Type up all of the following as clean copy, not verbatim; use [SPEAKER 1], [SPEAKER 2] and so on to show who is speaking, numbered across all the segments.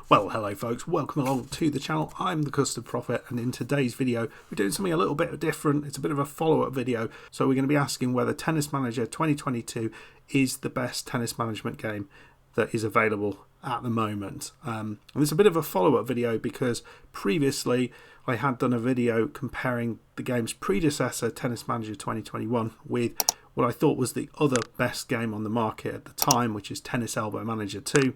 [SPEAKER 1] Well, hello folks, welcome along to the channel. I'm the Custard Prophet, and in today's video we're doing something a little bit different. It's a bit of a follow-up video, so we're going to be asking whether Tennis Manager 2022 is the best tennis management game that is available at the moment. And it's a bit of a follow-up video because previously I had done a video comparing the game's predecessor, Tennis Manager 2021, with what I thought was the other best game on the market at the time, which is Tennis Elbow Manager 2.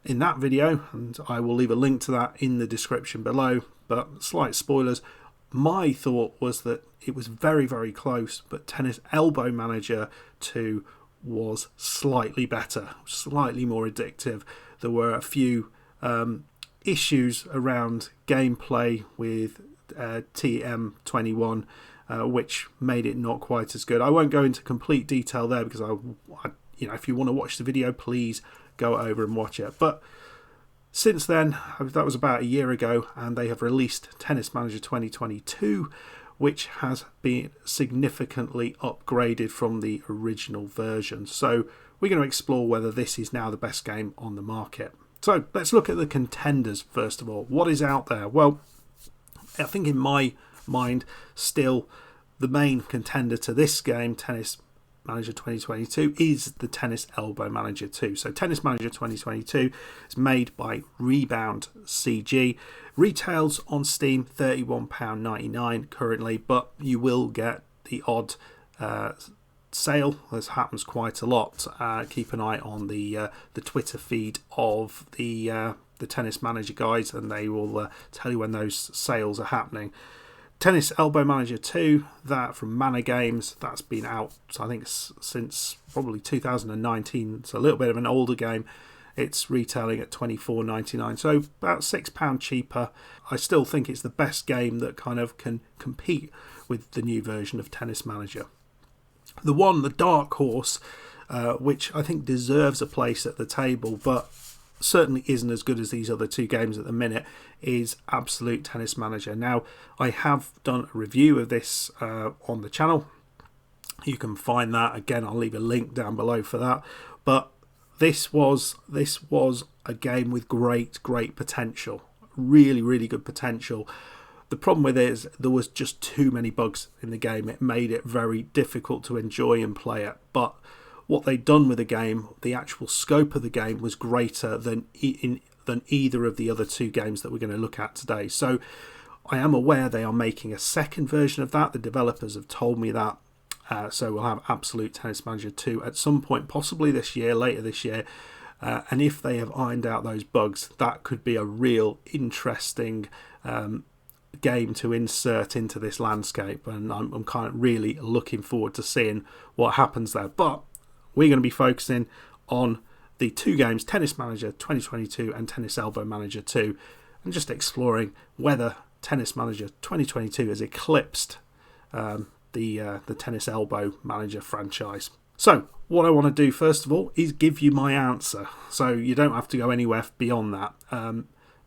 [SPEAKER 1] In that video, and I will leave a link to that in the description below, but slight spoilers, my thought was that it was very, very close, but Tennis Elbow Manager 2 was slightly better, slightly more addictive. There were a few issues around gameplay with TM21, which made it not quite as good. I won't go into complete detail there because if you want to watch the video, please go over and watch it. But since then, that was about a year ago, and they have released Tennis Manager 2022, which has been significantly upgraded from the original version. So we're going to explore whether this is now the best game on the market. So let's look at the contenders first of all. What is out there? Well, I think in my mind, still the main contender to this game, Tennis Manager 2022, is the Tennis Elbow Manager 2. So Tennis Manager 2022 is made by Rebound CG. Retails on Steam £31.99 currently, but you will get the odd sale. This happens quite a lot. Keep an eye on the Twitter feed of the Tennis Manager guys, and they will tell you when those sales are happening. Tennis Elbow Manager 2, that from Mana Games, that's been out, I think, since probably 2019. It's a little bit of an older game. It's retailing at £24.99, so about £6 cheaper. I still think it's the best game that kind of can compete with the new version of Tennis Manager. The dark horse, which I think deserves a place at the table, but certainly isn't as good as these other two games at the minute, is Absolute Tennis Manager. Now, I have done a review of this on the channel. You can find that. Again, I'll leave a link down below for that. But this was a game with great potential. Really, really good potential. The problem with it is there was just too many bugs in the game. It made it very difficult to enjoy and play it. But what they'd done with the game, the actual scope of the game, was greater than either of the other two games that we're going to look at today. So I am aware they are making a second version of that. The developers have told me that. So we'll have Absolute Tennis Manager 2 at some point, possibly this year, later this year. And if they have ironed out those bugs, that could be a real interesting game to insert into this landscape. And I'm kind of really looking forward to seeing what happens there. But we're going to be focusing on the two games, Tennis Manager 2022 and Tennis Elbow Manager 2, and just exploring whether Tennis Manager 2022 has eclipsed the Tennis Elbow Manager franchise. So what I want to do first of all is give you my answer, so you don't have to go anywhere beyond that.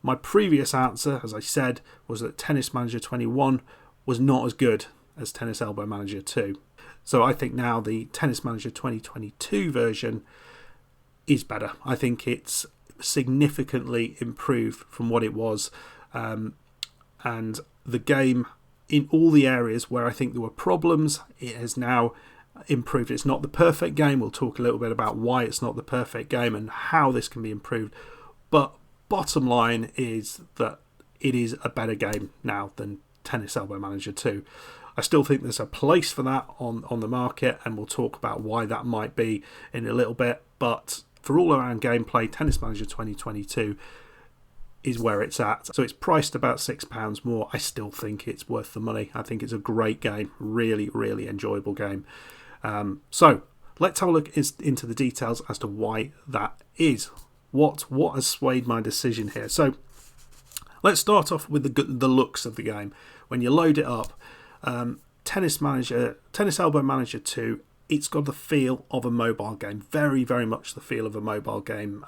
[SPEAKER 1] My previous answer, as I said, was that Tennis Manager 21 was not as good as Tennis Elbow Manager 2. So I think now the Tennis Manager 2022 version is better. I think it's significantly improved from what it was. And the game, in all the areas where I think there were problems, it has now improved. It's not the perfect game. We'll talk a little bit about why it's not the perfect game and how this can be improved. But bottom line is that it is a better game now than Tennis Elbow Manager 2. I still think there's a place for that on the market, and we'll talk about why that might be in a little bit. But for all around gameplay, Tennis Manager 2022 is where it's at. So it's priced about £6 more. I still think it's worth the money. I think it's a great game. Really, really enjoyable game. So let's have a look into the details as to why that is. What has swayed my decision here? So let's start off with the looks of the game. When you load it up, Tennis Elbow Manager 2, it's got the feel of a mobile game. Very, very much the feel of a mobile game.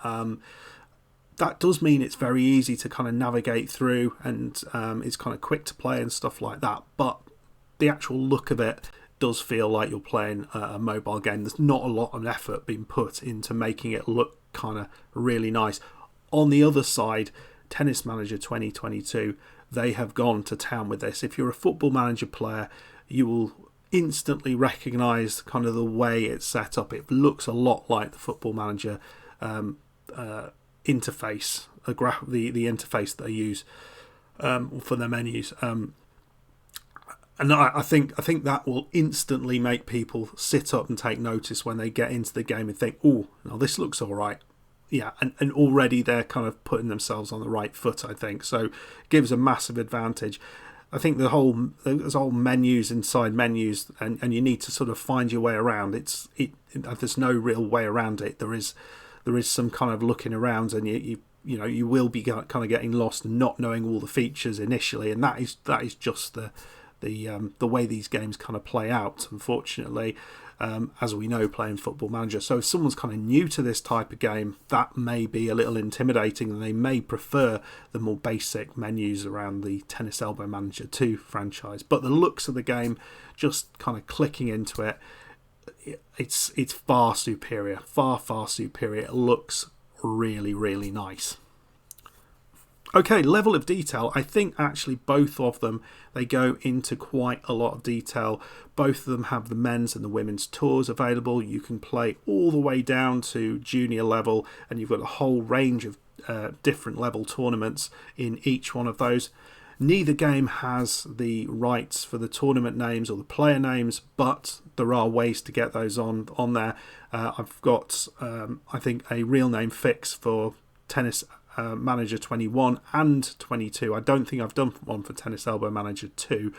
[SPEAKER 1] That does mean it's very easy to kind of navigate through, and it's kind of quick to play and stuff like that. But the actual look of it does feel like you're playing a mobile game. There's not a lot of effort being put into making it look kind of really nice. On the other side, Tennis Manager 2022, they have gone to town with this. If you're a Football Manager player, you will instantly recognise kind of the way it's set up. It looks a lot like the Football Manager interface, the interface that they use for their menus. And I think that will instantly make people sit up and take notice when they get into the game and think, oh, now this looks all right. Yeah, and already they're kind of putting themselves on the right foot, I think. So it gives a massive advantage. I think there's whole menus inside menus, and you need to sort of find your way around. There's no real way around it. There is some kind of looking around, and you will be kind of getting lost and not knowing all the features initially, and that is just the way these games kind of play out, unfortunately, as we know, playing Football Manager. So if someone's kind of new to this type of game, that may be a little intimidating, and they may prefer the more basic menus around the Tennis Elbow Manager 2 franchise. But the looks of the game, just kind of clicking into it, it's far superior, far superior. It looks really, really nice. Okay, level of detail. I think actually both of them, they go into quite a lot of detail. Both of them have the men's and the women's tours available. You can play all the way down to junior level, and you've got a whole range of different level tournaments in each one of those. Neither game has the rights for the tournament names or the player names, but there are ways to get those on there. I've got, I think, a real name fix for Tennis Manager 21 and 22. I don't think I've done one for Tennis Elbow Manager 2,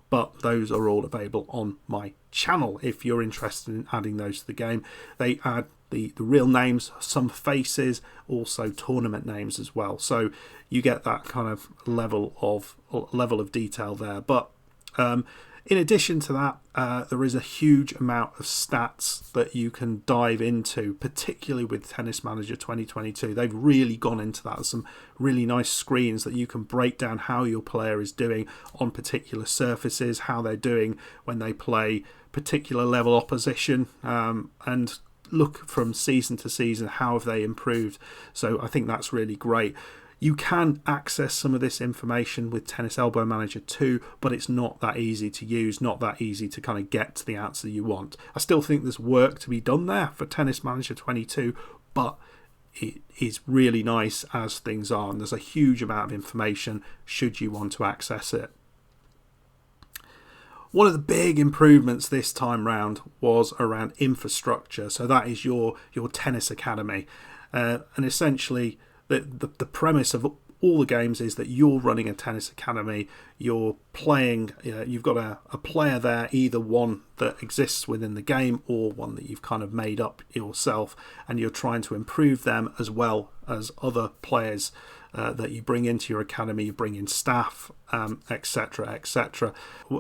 [SPEAKER 1] but those are all available on my channel if you're interested in adding those to the game. They add the real names, some faces, also tournament names as well. So you get that kind of level of detail there. But in addition to that, there is a huge amount of stats that you can dive into, particularly with Tennis Manager 2022. They've really gone into that. There's some really nice screens that you can break down how your player is doing on particular surfaces, how they're doing when they play particular level opposition, and look from season to season how have they improved. So I think that's really great. You can access some of this information with Tennis Elbow Manager 2, but it's not that easy to use, not that easy to kind of get to the answer you want. I still think there's work to be done there for Tennis Manager 22, but it is really nice as things are, and there's a huge amount of information should you want to access it. One of the big improvements this time round was around infrastructure. So that is your tennis academy, and essentially the premise of all the games is that you're running a tennis academy. You're playing. You've got a player there, either one that exists within the game or one that you've kind of made up yourself, and you're trying to improve them as well as other players that you bring into your academy. You bring in staff, etc., etc.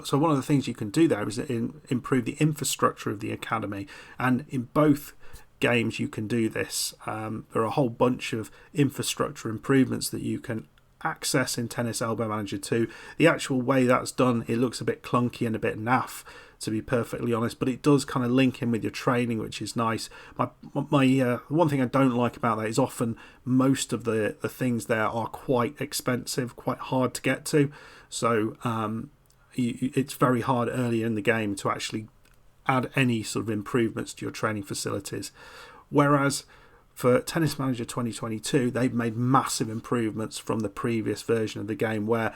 [SPEAKER 1] So one of the things you can do there is improve the infrastructure of the academy, and in both games you can do this. There are a whole bunch of infrastructure improvements that you can access in Tennis Elbow Manager 2. The actual way that's done, it looks a bit clunky and a bit naff, to be perfectly honest, but it does kind of link in with your training, which is nice. My one thing I don't like about that is often most of the things there are quite expensive, quite hard to get to, so it's very hard early in the game to actually add any sort of improvements to your training facilities. Whereas for Tennis Manager 2022, they've made massive improvements from the previous version of the game, where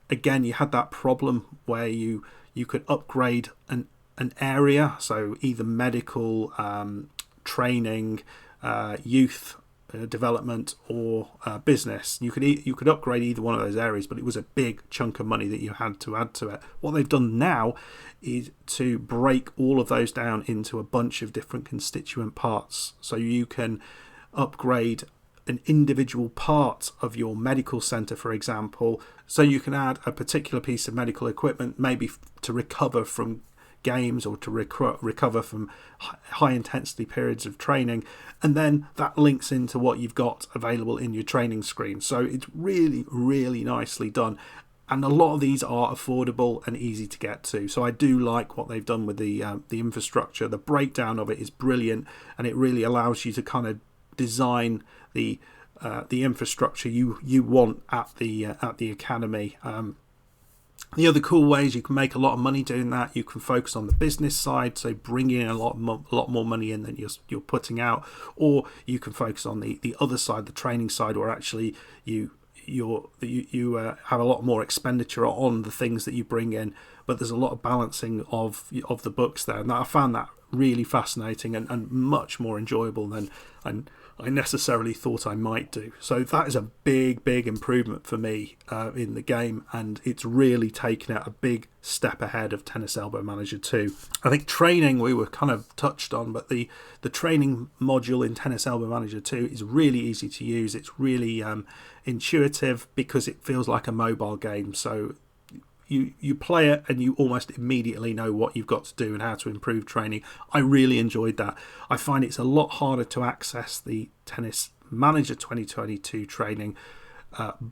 [SPEAKER 1] again you had that problem where you could upgrade an area, so either medical, training, youth development, or business. You could upgrade either one of those areas, but it was a big chunk of money that you had to add to it. What they've done now is to break all of those down into a bunch of different constituent parts, so you can upgrade an individual part of your medical centre, for example. So you can add a particular piece of medical equipment, maybe to recover from games or to recover from high intensity periods of training, and then that links into what you've got available in your training screen. So it's really, really nicely done, and a lot of these are affordable and easy to get to. So I do like what they've done with the infrastructure. The breakdown of it is brilliant, and it really allows you to kind of design the the infrastructure you want at the academy. The other cool ways you can make a lot of money doing that, you can focus on the business side, so bringing in a lot more money in than you're putting out, or you can focus on the other side, the training side, where actually you have a lot more expenditure on the things that you bring in, but there's a lot of balancing of the books there, and I found that really fascinating and much more enjoyable than I necessarily thought I might do. So that is a big improvement for me in the game, and it's really taken it a big step ahead of Tennis Elbow Manager 2. I think training we were kind of touched on, but the training module in Tennis Elbow Manager 2 is really easy to use. It's really intuitive because it feels like a mobile game. So you play it and you almost immediately know what you've got to do and how to improve training. I really enjoyed that. I find it's a lot harder to access the Tennis Manager 2022 training,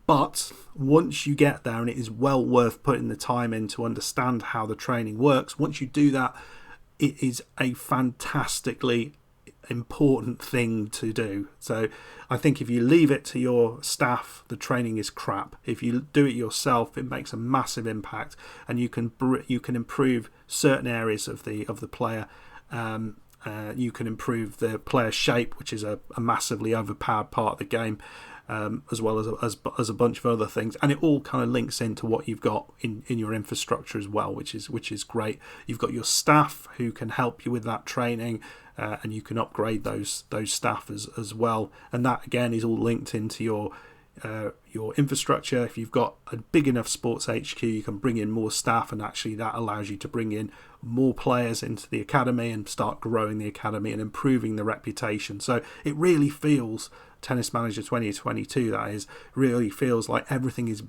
[SPEAKER 1] but once you get there, and it is well worth putting the time in to understand how the training works, once you do that, it is a fantastically important thing to do. So I think if you leave it to your staff, the training is crap. If you do it yourself, it makes a massive impact, and you can improve certain areas of the player. You can improve the player shape, which is a massively overpowered part of the game, as well as a bunch of other things, and it all kind of links into what you've got in your infrastructure as well, which is great. You've got your staff who can help you with that training, and you can upgrade those staff as well, and that again is all linked into your infrastructure. If you've got a big enough sports HQ, you can bring in more staff, and actually that allows you to bring in more players into the academy and start growing the academy and improving the reputation. So it really feels, Tennis Manager 2022 that is, really feels like everything is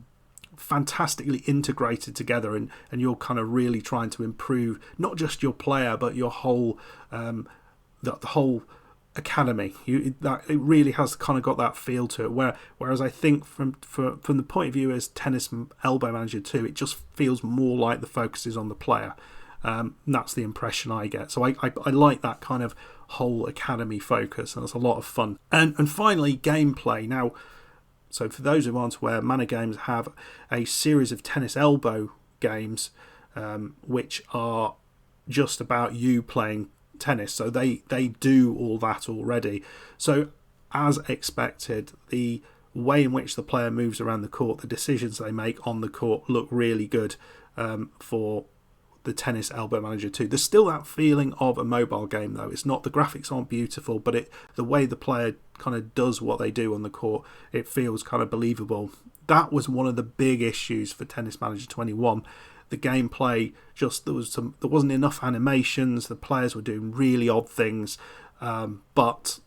[SPEAKER 1] fantastically integrated together, and you're kind of really trying to improve not just your player but your whole the whole academy. It really has kind of got that feel to it, whereas I think from the point of view as Tennis Elbow Manager 2, it just feels more like the focus is on the player. That's the impression I get. So I like that kind of whole academy focus, and it's a lot of fun. And finally, gameplay. Now, so for those who aren't aware, Mana Games have a series of Tennis Elbow games, which are just about you playing tennis. So they do all that already. So as expected, the way in which the player moves around the court, the decisions they make on the court look really good for the Tennis Elbow Manager 2. There's still that feeling of a mobile game though. It's not, the graphics aren't beautiful, but the way the player kind of does what they do on the court, it feels kind of believable. That was one of the big issues for Tennis Manager 21. The gameplay, just there wasn't enough animations. The players were doing really odd things, but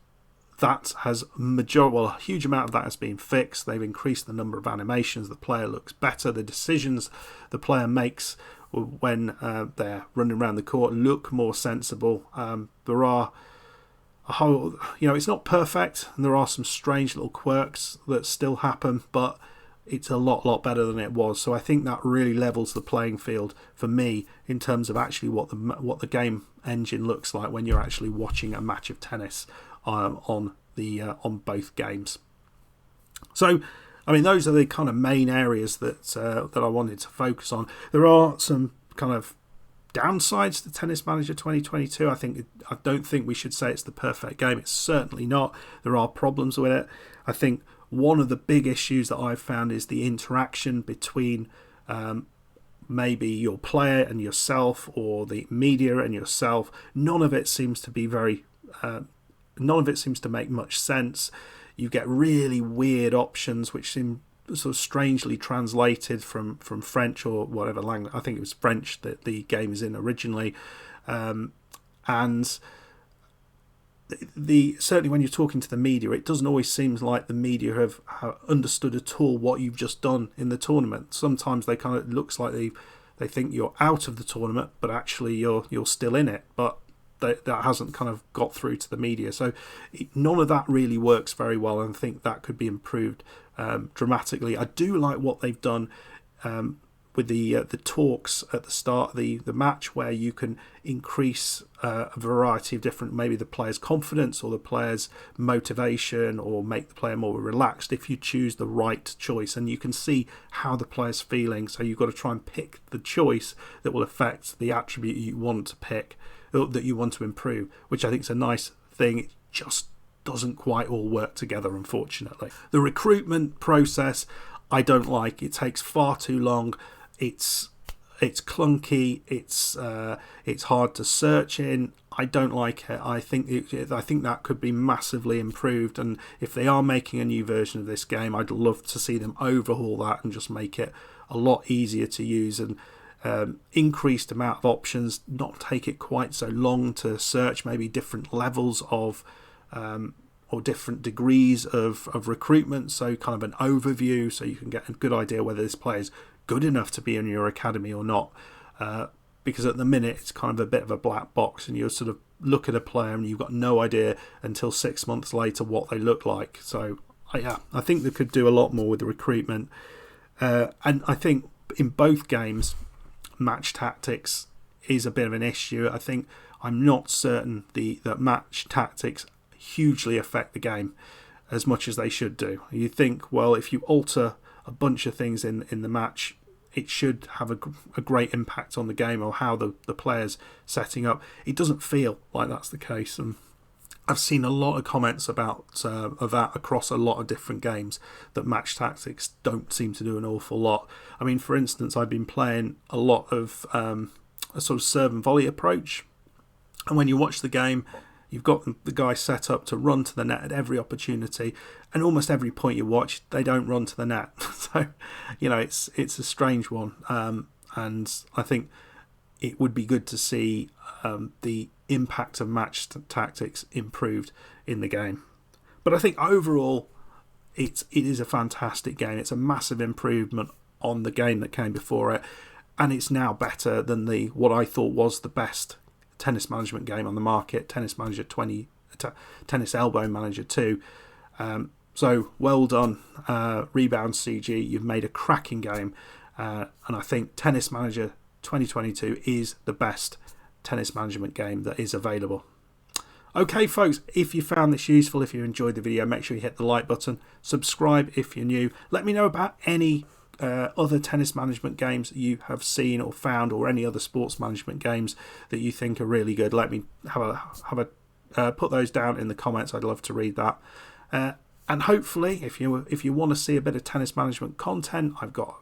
[SPEAKER 1] that has a huge amount of that has been fixed. They've increased the number of animations. The player looks better. The decisions the player makes when they're running around the court look more sensible. There are a whole, it's not perfect, and there are some strange little quirks that still happen, but it's a lot better than it was. So I think that really levels the playing field for me in terms of actually what the game engine looks like when you're actually watching a match of tennis on both games. So I mean, those are the kind of main areas that I wanted to focus on. There are some kind of downsides to Tennis Manager 2022. I don't think we should say it's the perfect game. It's certainly not. There are problems with it. I think one of the big issues that I've found is the interaction between maybe your player and yourself, or the media and yourself. None of it seems to make much sense. You get really weird options which seem sort of strangely translated from French or whatever language. I think it was French that the game is in originally, and certainly when you're talking to the media, it doesn't always seem like the media have understood at all what you've just done in the tournament. Sometimes they kind of looks like they think you're out of the tournament, but actually you're still in it. But that hasn't kind of got through to the media. So none of that really works very well, and I think that could be improved dramatically. I do like what they've done the talks at the start of the match, where you can increase a variety of different, maybe the player's confidence or the player's motivation, or make the player more relaxed if you choose the right choice. And you can see how the player's feeling, so you've got to try and pick the choice that will affect the attribute you want to pick, that you want to improve, which I think is a nice thing. It just doesn't quite all work together, unfortunately. The recruitment process I don't like. It takes far too long. It's clunky. It's hard to search in. I don't like it. I think that could be massively improved. And if they are making a new version of this game, I'd love to see them overhaul that and just make it a lot easier to use, and increased amount of options. Not take it quite so long to search. Maybe different levels of or different degrees of recruitment. So kind of an overview, so you can get a good idea whether this player is good enough to be in your academy or not, because at the minute it's kind of a bit of a black box, and you sort of look at a player and you've got no idea until 6 months later what they look like. So I think they could do a lot more with the recruitment, and I think in both games match tactics is a bit of an issue. I think I'm not certain that match tactics hugely affect the game as much as they should do. You think, well, if you alter a bunch of things in the match, it should have a great impact on the game, or how the players setting up. It doesn't feel like that's the case, and I've seen a lot of comments about of that across a lot of different games, that match tactics don't seem to do an awful lot. I mean, for instance, I've been playing a lot of a sort of serve and volley approach, and when you watch the game, you've got the guy set up to run to the net at every opportunity, and almost every point you watch, they don't run to the net. So, it's a strange one, and I think it would be good to see the impact of match tactics improved in the game. But I think overall, it is a fantastic game. It's a massive improvement on the game that came before it, and it's now better than what I thought was the best tennis management game on the market, Tennis Manager 20, Tennis Elbow Manager 2. So well done, Rebound CG. You've made a cracking game, and I think Tennis Manager 2022 is the best tennis management game that is available. Okay, folks, if you found this useful, if you enjoyed the video, make sure you hit the like button, subscribe if you're new. Let me know about any other tennis management games you have seen or found, or any other sports management games that you think are really good. Let me put those down in the comments. I'd love to read that. And hopefully, if you want to see a bit of tennis management content, I've got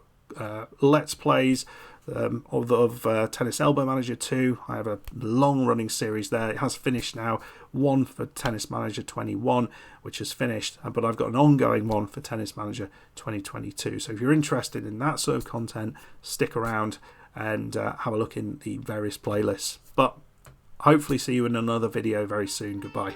[SPEAKER 1] Let's Plays of Tennis Elbow Manager 2. I have a long-running series there. It has finished now. One for Tennis Manager 21, which has finished, but I've got an ongoing one for Tennis Manager 2022. So if you're interested in that sort of content, stick around and have a look in the various playlists. But hopefully see you in another video very soon. Goodbye.